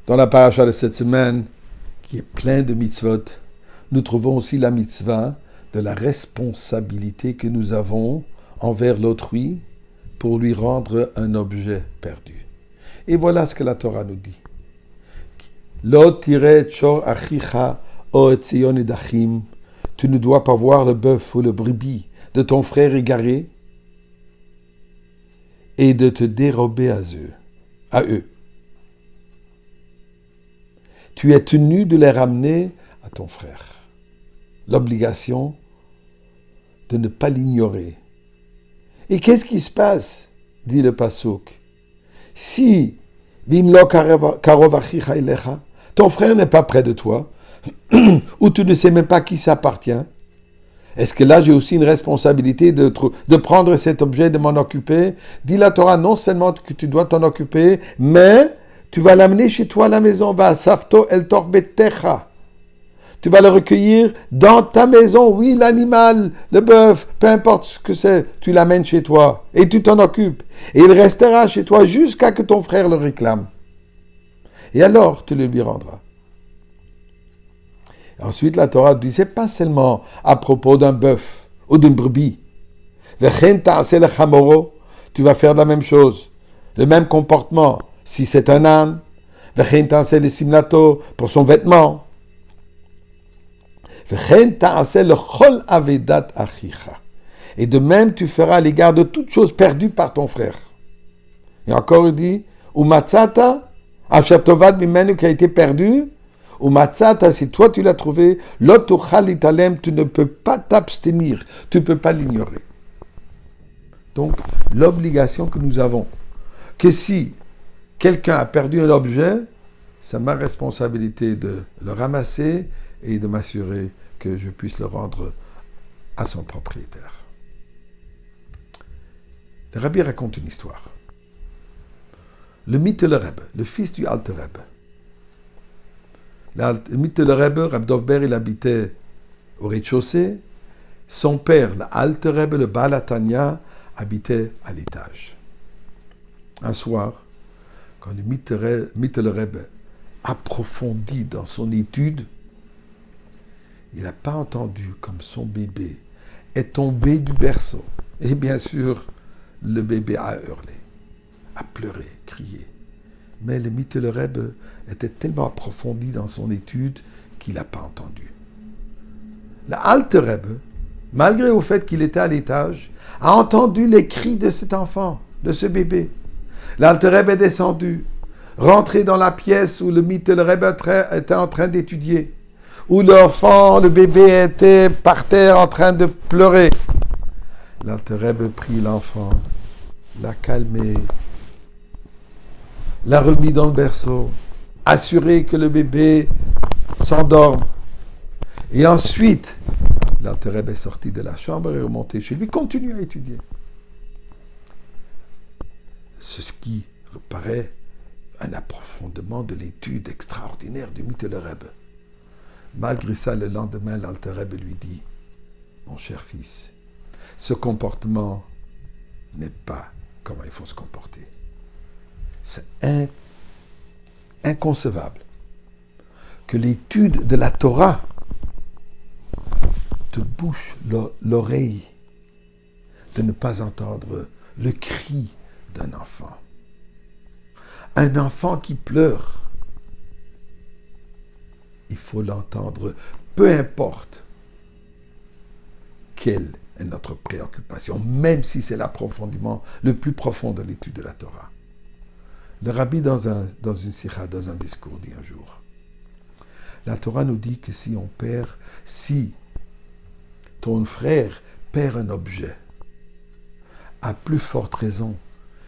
Dans la paracha de cette semaine, qui est plein de mitzvot, nous trouvons aussi la mitzvah de la responsabilité que nous avons envers l'autrui pour lui rendre un objet perdu. Et voilà ce que la Torah nous dit. Lo tireh chor achicha o etzion edachim. Tu ne dois pas voir le bœuf ou le brebis de ton frère égaré et de te dérober à eux. Tu es tenu de les ramener à ton frère. L'obligation de ne pas l'ignorer. Et qu'est-ce qui se passe, dit le Pasuk, si Vimlo karov achicha elecha, ton frère n'est pas près de toi, ou tu ne sais même pas qui s'appartient, est-ce que là j'ai aussi une responsabilité de prendre cet objet, de m'en occuper? Dit la Torah, non seulement que tu dois t'en occuper, mais tu vas l'amener chez toi à la maison, va safto el torbetecha. Tu vas le recueillir dans ta maison, oui, l'animal, le bœuf, peu importe ce que c'est, tu l'amènes chez toi et tu t'en occupes. Et il restera chez toi jusqu'à ce que ton frère le réclame. Et alors, tu le lui rendras. Ensuite, la Torah dit, c'est pas seulement à propos d'un bœuf ou d'une brebis. Tu vas faire la même chose, le même comportement. Si c'est un âne, pour son vêtement. Et de même, tu feras à l'égard de toutes choses perdues par ton frère. Et encore, il dit, Umatzata, Ashatovad Mimenu qui a été perdu, Umatzata, si toi tu l'as trouvé, Lotuchal Italem, tu ne peux pas t'abstenir, tu ne peux pas l'ignorer. Donc, l'obligation que nous avons, que si quelqu'un a perdu un objet, c'est ma responsabilité de le ramasser et de m'assurer que je puisse le rendre à son propriétaire. Le Rabbi raconte une histoire. Le Mittler Rebbe, le fils du Alter Rebbe. Le Mittler Rebbe, Reb Dov Ber, il habitait au rez-de-chaussée. Son père, le Alter Rebbe, le Baal HaTanya, habitait à l'étage. Un soir, quand le Mittler Rebbe approfondit dans son étude, il n'a pas entendu comme son bébé est tombé du berceau. Et bien sûr, le bébé a hurlé, a pleuré, crié. Mais le Mittler Rebbe était tellement approfondi dans son étude qu'il n'a pas entendu. Le Alter Rebbe, malgré le fait qu'il était à l'étage, a entendu les cris de cet enfant, de ce bébé. L'Alter Rebbe est descendu, rentré dans la pièce où le Mittler Rebbe était en train d'étudier, où l'enfant, le bébé était par terre en train de pleurer. L'Alter Rebbe prit l'enfant, l'a calmé, l'a remis dans le berceau, assuré que le bébé s'endorme. Et ensuite, l'Alter Rebbe est sorti de la chambre et est remonté chez lui, continue à étudier. Ce qui paraît un approfondissement de l'étude extraordinaire du Mittler Rebbe. Malgré ça, le lendemain, l'Alter Rebbe lui dit, mon cher fils, ce comportement n'est pas comment il faut se comporter. C'est inconcevable que l'étude de la Torah te bouche l'oreille de ne pas entendre le cri d'un enfant. Un enfant qui pleure, il faut l'entendre, peu importe quelle est notre préoccupation, même si c'est l'approfondissement le plus profond de l'étude de la Torah. Le rabbi, dans une sikha, dans un discours, dit un jour, la Torah nous dit que si ton frère perd un objet, à plus forte raison,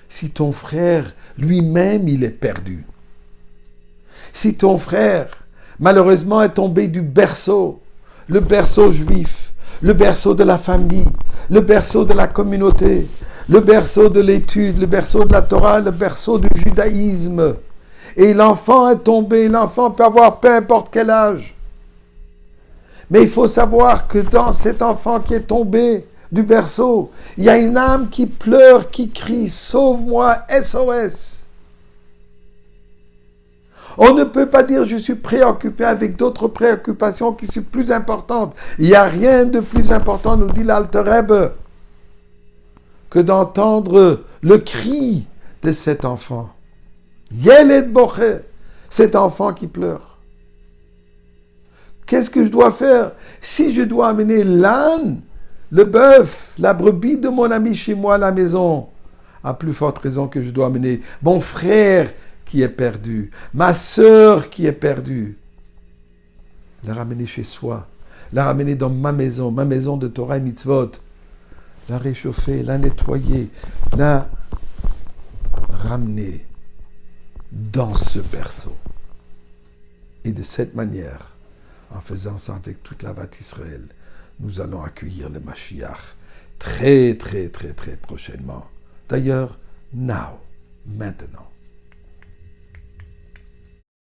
si ton frère lui-même il est perdu, si ton frère malheureusement est tombé du berceau, le berceau juif, le berceau de la famille, le berceau de la communauté, le berceau de l'étude, le berceau de la Torah, le berceau du judaïsme. Et l'enfant est tombé, l'enfant peut avoir peu importe quel âge. Mais il faut savoir que dans cet enfant qui est tombé du berceau, il y a une âme qui pleure, qui crie « Sauve-moi, SOS !» On ne peut pas dire je suis préoccupé avec d'autres préoccupations qui sont plus importantes. Il n'y a rien de plus important, nous dit l'Alter Rebbe, que d'entendre le cri de cet enfant. Yeled boche, cet enfant qui pleure. Qu'est-ce que je dois faire? Si je dois amener l'âne, le bœuf, la brebis de mon ami chez moi à la maison, à plus forte raison que je dois amener mon frère qui est perdu, ma sœur qui est perdue. La ramener chez soi, la ramener dans ma maison de Torah et Mitzvot, la réchauffer, la nettoyer, la ramener dans ce berceau. Et de cette manière, en faisant ça avec toute la Vat Israël, nous allons accueillir le Mashiach très, très, très, très prochainement. D'ailleurs, maintenant.